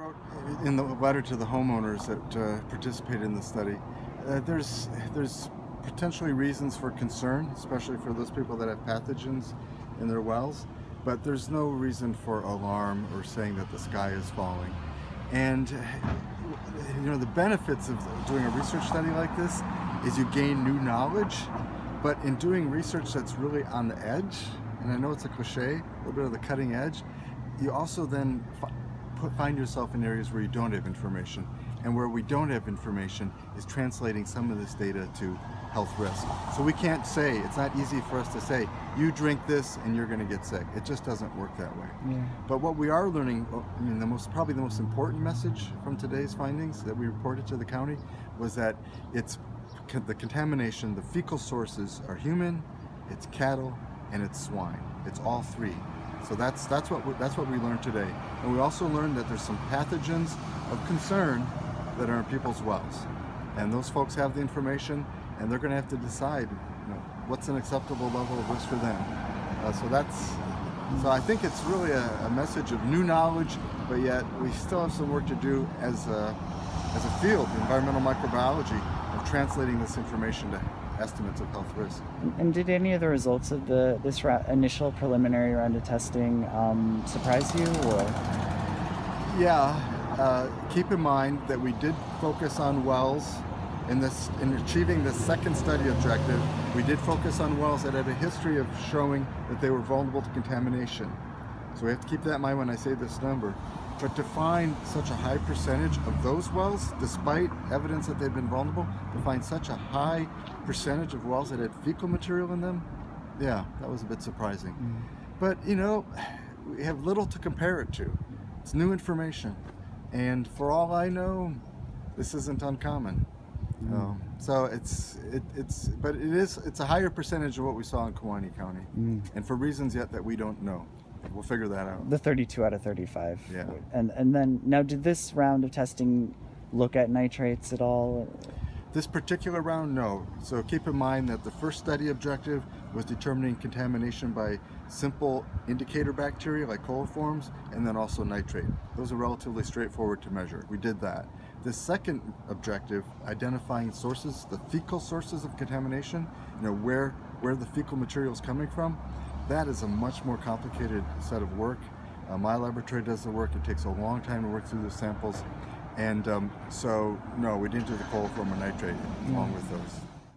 wrote in the letter to the homeowners that participated in the study, there's potentially reasons for concern, especially for those people that have pathogens in their wells, but there's no reason for alarm or saying that the sky is falling. And the benefits of doing a research study like this is you gain new knowledge, but in doing research that's really on the edge, and I know it's a cliche, a little bit of the cutting edge, you also then find yourself in areas where you don't have information, and where we don't have information is translating some of this data to health risk. So we can't say, it's not easy for us to say, you drink this and you're going to get sick. It just doesn't work that way. Yeah. But what we are learning, probably the most important message from today's findings that we reported to the county was that it's the contamination, the fecal sources are human, it's cattle, and it's swine. It's all three. So that's what we learned today. And we also learned that there's some pathogens of concern that are in people's wells. And those folks have the information, and they're going to have to decide what's an acceptable level of risk for them. So I think it's really a message of new knowledge, but yet we still have some work to do as a field, environmental microbiology, of translating this information to estimates of health risk. And did any of the results of this initial preliminary round of testing surprise you, or? Yeah, keep in mind that we did focus on wells in achieving the second study objective. We did focus on wells that had a history of showing that they were vulnerable to contamination. So we have to keep that in mind when I say this number. But to find such a high percentage of those wells, despite evidence that they've been vulnerable, to find such a high percentage of wells that had fecal material in them, yeah, that was a bit surprising. But we have little to compare it to. It's new information, and for all I know, this isn't uncommon. So it's a higher percentage of what we saw in Kewaunee County, and for reasons yet that we don't know. We'll figure that out. The 32 out of 35. Yeah. And then now, did this round of testing look at nitrates at all? This particular round, no. So keep in mind that the first study objective was determining contamination by simple indicator bacteria like coliforms, and then also nitrate. Those are relatively straightforward to measure. We did that. The second objective, identifying sources, the fecal sources of contamination, where the fecal material is coming from, that is a much more complicated set of work. My laboratory does the work. It takes a long time to work through the samples. And so, no, we didn't do the coliform or nitrate along with those.